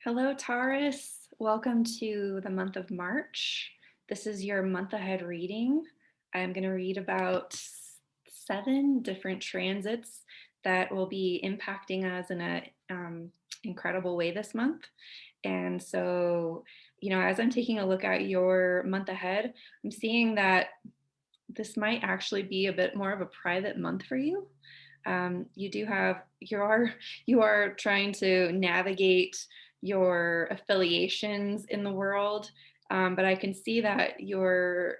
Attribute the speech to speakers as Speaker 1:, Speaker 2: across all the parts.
Speaker 1: Hello, Taurus. Welcome to the month of March. This is your month ahead reading. I'm going to read about 7 different transits that will be impacting us in an incredible way this month. And so, as I'm taking a look at your month ahead, I'm seeing that this might actually be a bit more of a private month for you. You are trying to navigate your affiliations in the world, but I can see that you're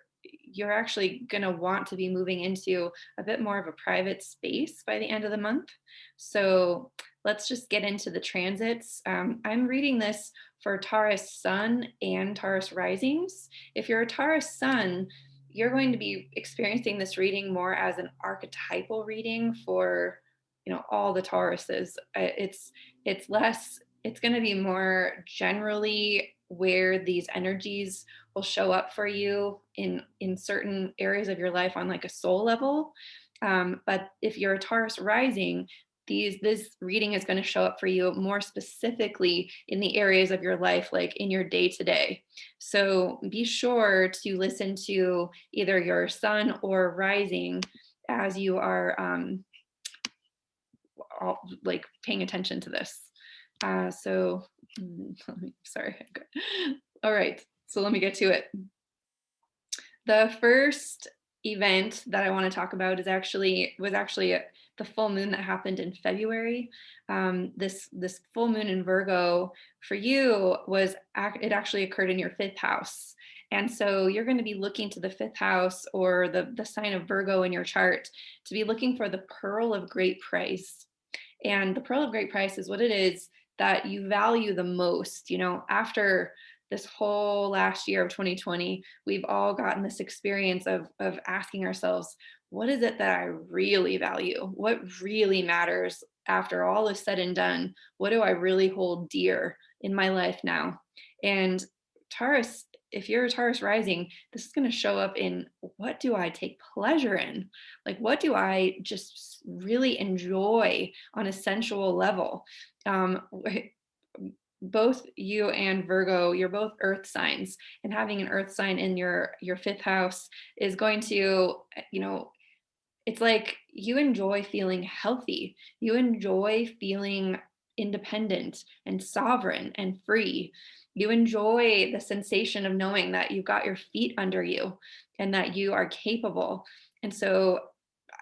Speaker 1: actually going to want to be moving into a bit more of a private space by the end of the month. So let's just get into the transits. I'm reading this for Taurus Sun and Taurus risings. If you're a Taurus Sun, you're going to be experiencing this reading more as an archetypal reading for all the Tauruses. It's going to be more generally where these energies will show up for you in certain areas of your life on like a soul level. But if you're a Taurus rising, this reading is going to show up for you more specifically in the areas of your life, like in your day to day. So be sure to listen to either your sun or rising as you are like paying attention to this. Sorry. All right. So let me get to it. The first event that I want to talk about was actually the full moon that happened in February. This full moon in Virgo for you it actually occurred in your 5th house. And so you're going to be looking to the 5th house or the sign of Virgo in your chart to be looking for the pearl of great price. And the pearl of great price is what it is that you value the most. After this whole last year of 2020, we've all gotten this experience of asking ourselves, what is it that I really value? What really matters after all is said and done? What do I really hold dear in my life now? And Taurus, if you're a Taurus rising, this is going to show up in what do I take pleasure in? Like, what do I just really enjoy on a sensual level? Both you and Virgo, you're both earth signs, and having an earth sign in your 5th house is going to, it's like you enjoy feeling healthy. You enjoy feeling independent and sovereign and free. You enjoy the sensation of knowing that you've got your feet under you and that you are capable. And so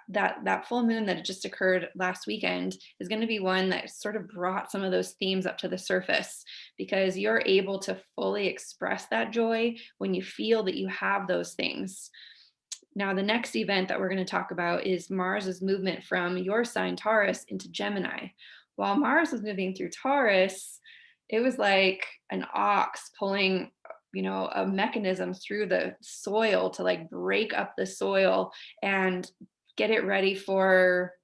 Speaker 1: that full moon that just occurred last weekend is going to be one that sort of brought some of those themes up to the surface, because you're able to fully express that joy when you feel that you have those things. Now, the next event that we're going to talk about is Mars's movement from your sign Taurus into Gemini. While Mars was moving through Taurus, it was like an ox pulling a mechanism through the soil to like break up the soil and get it ready for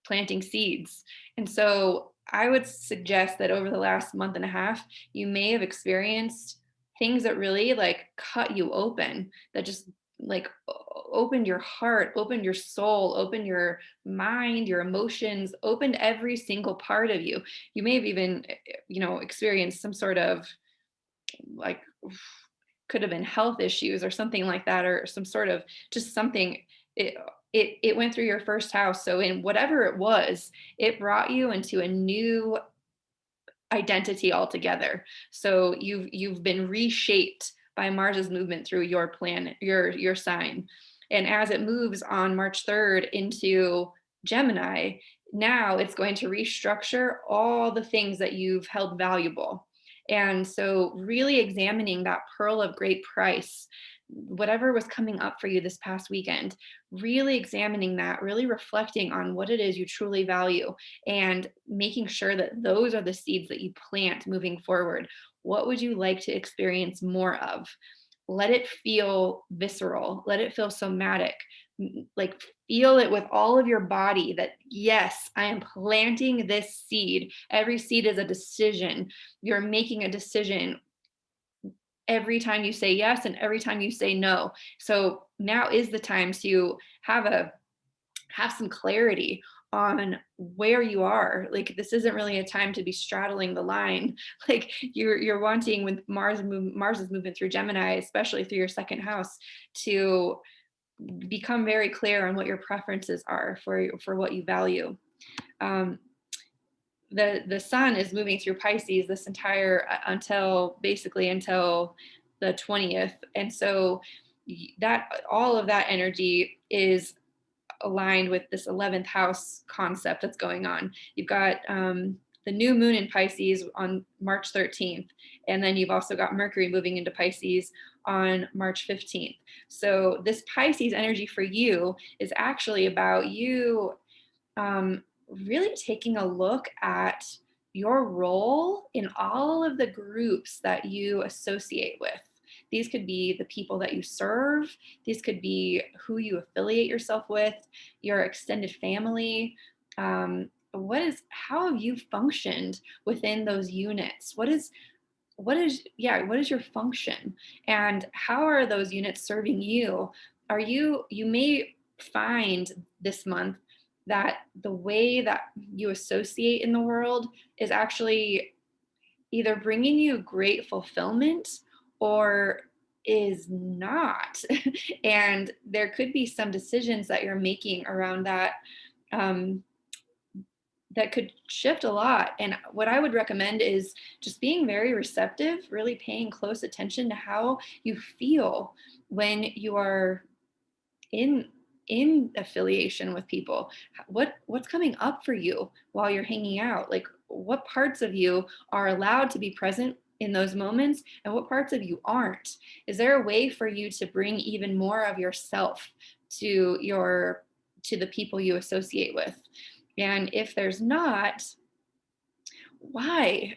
Speaker 1: planting seeds. And so I would suggest that over the last month and a half, you may have experienced things that really like cut you open, that just like opened your heart, opened your soul, opened your mind, your emotions, opened every single part of you. You may have even, experienced some sort of like, could have been health issues or something like that, or some sort of just something. It went through your 1st house. So in whatever it was, it brought you into a new identity altogether. So you've been reshaped by Mars's movement through your planet, your sign. And as it moves on March 3rd into Gemini, now it's going to restructure all the things that you've held valuable. And so really examining that pearl of great price, whatever was coming up for you this past weekend, really examining that, really reflecting on what it is you truly value, and making sure that those are the seeds that you plant moving forward. What would you like to experience more of? Let it feel visceral, let it feel somatic. Like, feel it with all of your body that, yes, I am planting this seed. Every seed is a decision. You're making a decision every time you say yes and every time you say no. So now is the time to have some clarity on where you are. Like, this isn't really a time to be straddling the line. Like, you're wanting, with Mars is moving through Gemini, especially through your second house, to become very clear on what your preferences are for what you value. Um, the sun is moving through Pisces this entire until basically until the 20th. And so that all of that energy is aligned with this 11th house concept that's going on. You've got the new moon in Pisces on March 13th, and then you've also got Mercury moving into Pisces on March 15th. So this Pisces energy for you is actually about you really taking a look at your role in all of the groups that you associate with. These could be the people that you serve. These could be who you affiliate yourself with, your extended family. How have you functioned within those units? What is your function, and how are those units serving you? You may find this month that the way that you associate in the world is actually either bringing you great fulfillment or is not. And there could be some decisions that you're making around that, um, that could shift a lot. And what I would recommend is just being very receptive, really paying close attention to how you feel when you are in affiliation with people. What's coming up for you while you're hanging out? Like, what parts of you are allowed to be present in those moments, and what parts of you aren't? Is there a way for you to bring even more of yourself to the people you associate with? And if there's not, why?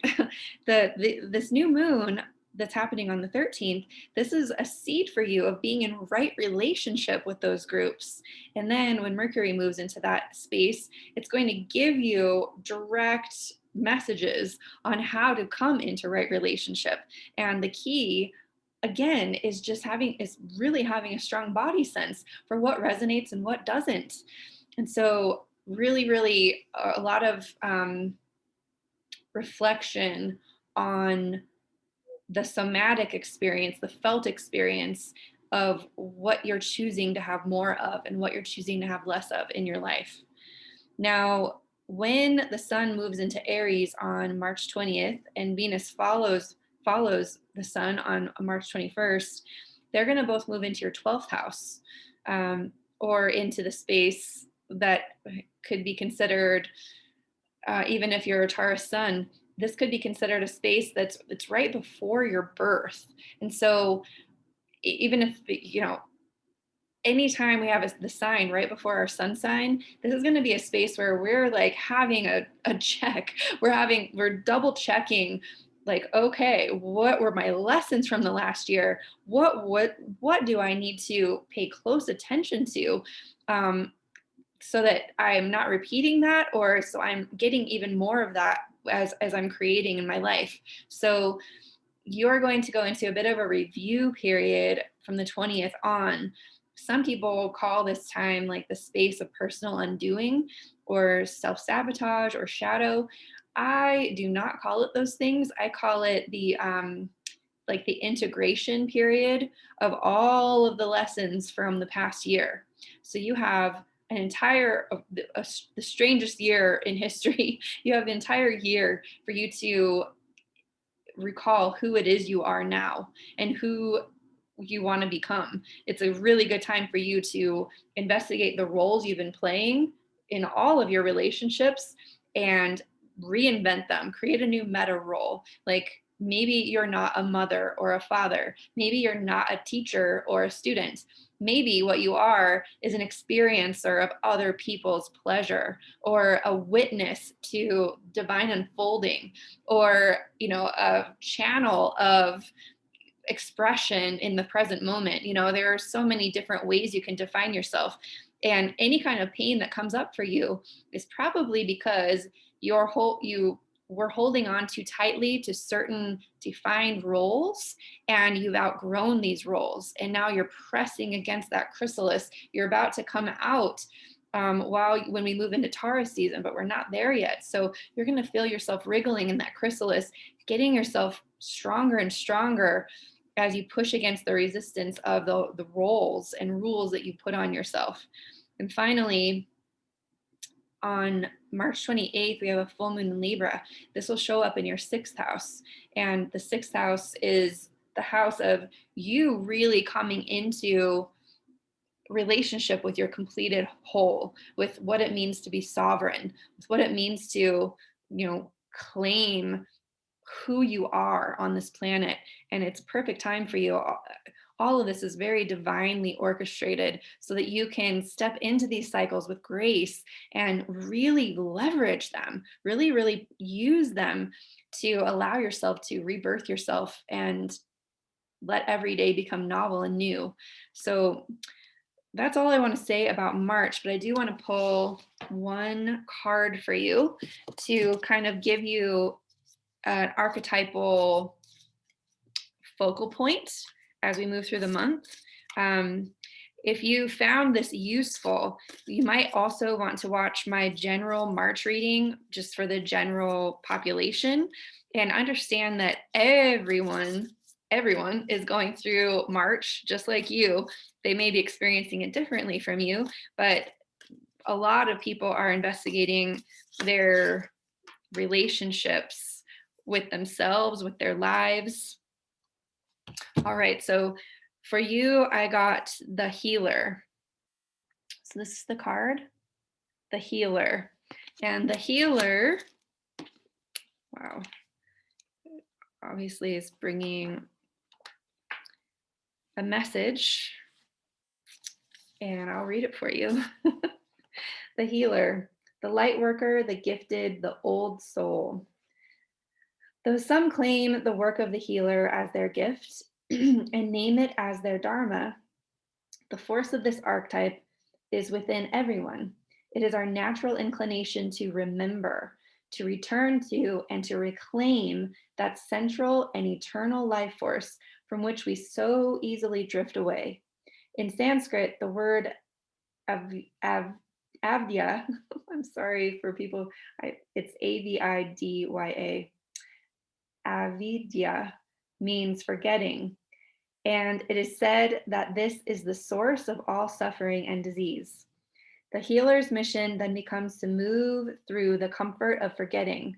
Speaker 1: This new moon that's happening on the 13th, this is a seed for you of being in right relationship with those groups. And then when Mercury moves into that space, it's going to give you direct messages on how to come into right relationship. And the key, again, is really having a strong body sense for what resonates and what doesn't. And so really, really a lot of reflection on the somatic experience, the felt experience of what you're choosing to have more of and what you're choosing to have less of in your life. Now, when the sun moves into Aries on March 20th and Venus follows the sun on March 21st, they're going to both move into your 12th house, or into the space that could be considered, even if you're a Taurus sun, this could be considered a space that's right before your birth. And so even if, anytime we have the sign right before our sun sign, this is going to be a space where we're like having a check. We're double checking, like, okay, what were my lessons from the last year? What do I need to pay close attention to? So that I'm not repeating that, or so I'm getting even more of that as I'm creating in my life. So you're going to go into a bit of a review period from the 20th on. Some people call this time like the space of personal undoing or self-sabotage or shadow. I do not call it those things. I call it the like the integration period of all of the lessons from the past year. So you have an entire, the strangest year in history. You have the entire year for you to recall who it is you are now and who you want to become. It's a really good time for you to investigate the roles you've been playing in all of your relationships and reinvent them, create a new meta role. Like, maybe you're not a mother or a father. Maybe you're not a teacher or a student. Maybe what you are is an experiencer of other people's pleasure, or a witness to divine unfolding, or, a channel of expression in the present moment. There are so many different ways you can define yourself. And any kind of pain that comes up for you is probably because you were holding on too tightly to certain defined roles, and you've outgrown these roles. And now you're pressing against that chrysalis. You're about to come out while when we move into Taurus season, but we're not there yet. So you're going to feel yourself wriggling in that chrysalis, getting yourself stronger and stronger as you push against the resistance of the roles and rules that you put on yourself. And finally, on March 28th, we have a full moon in Libra. This will show up in your sixth house. And the sixth house is the house of you really coming into relationship with your completed whole, with what it means to be sovereign, with what it means to, claim who you are on this planet. And it's perfect time for you. All of this is very divinely orchestrated so that you can step into these cycles with grace and really leverage them, really, really use them to allow yourself to rebirth yourself and let every day become novel and new. So that's all I want to say about March, but I do want to pull one card for you to kind of give you an archetypal focal point as we move through the month. If you found this useful, you might also want to watch my general March reading just for the general population and understand that everyone is going through March just like you. They may be experiencing it differently from you, but a lot of people are investigating their relationships with themselves, with their lives. All right, so for you, I got the Healer. So this is the card, the Healer. And the Healer, wow, obviously is bringing a message, and I'll read it for you. The Healer, the light worker, the gifted, the old soul. Though some claim the work of the healer as their gift and name it as their dharma, the force of this archetype is within everyone. It is our natural inclination to remember, to return to, and to reclaim that central and eternal life force from which we so easily drift away. In Sanskrit, the word avdya, I'm sorry for people, it's Avidya, avidya means forgetting. And it is said that this is the source of all suffering and disease. The healer's mission then becomes to move through the comfort of forgetting,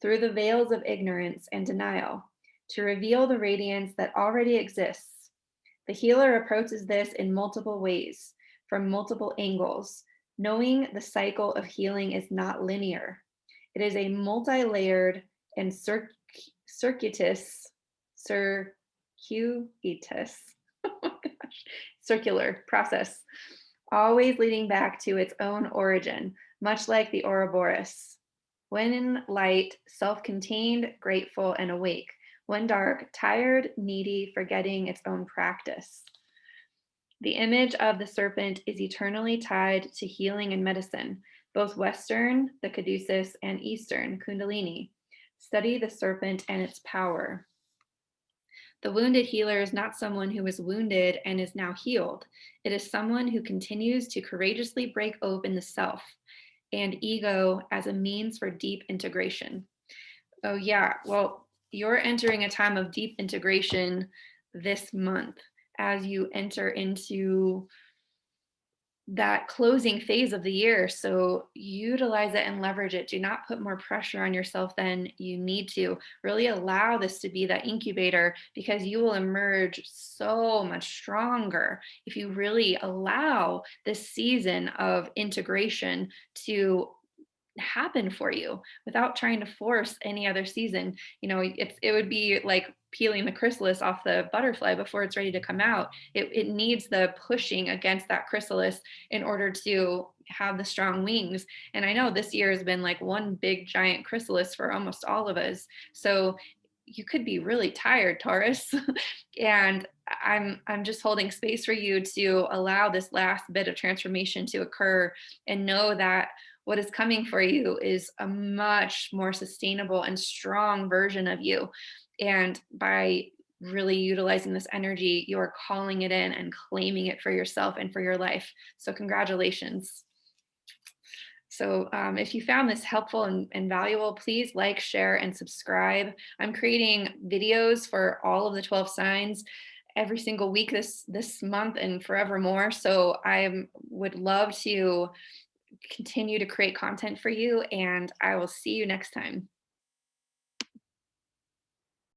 Speaker 1: through the veils of ignorance and denial, to reveal the radiance that already exists. The healer approaches this in multiple ways, from multiple angles, knowing the cycle of healing is not linear. It is a multi-layered and circuitous, oh my gosh, circular process, always leading back to its own origin, much like the Ouroboros. When in light, self-contained, grateful, and awake. When dark, tired, needy, forgetting its own practice. The image of the serpent is eternally tied to healing and medicine, both Western, the Caduceus, and Eastern, Kundalini. Study the serpent and its power. The wounded healer is not someone who is wounded and is now healed. It is someone who continues to courageously break open the self and ego as a means for deep integration. Oh, yeah. Well, you're entering a time of deep integration this month as you enter into that closing phase of the year. So utilize it and leverage it. Do not put more pressure on yourself than you need to. Really allow this to be that incubator, because you will emerge so much stronger if you really allow this season of integration to happen for you without trying to force any other season. It would be like peeling the chrysalis off the butterfly before it's ready to come out. It needs the pushing against that chrysalis in order to have the strong wings. And I know this year has been like one big giant chrysalis for almost all of us. So you could be really tired, Taurus. And I'm just holding space for you to allow this last bit of transformation to occur, and know that what is coming for you is a much more sustainable and strong version of you. And by really utilizing this energy, you are calling it in and claiming it for yourself and for your life. So congratulations. So if you found this helpful and valuable, please like, share, and subscribe. I'm creating videos for all of the 12 signs every single week this month and forevermore. So would love to continue to create content for you, and I will see you next time.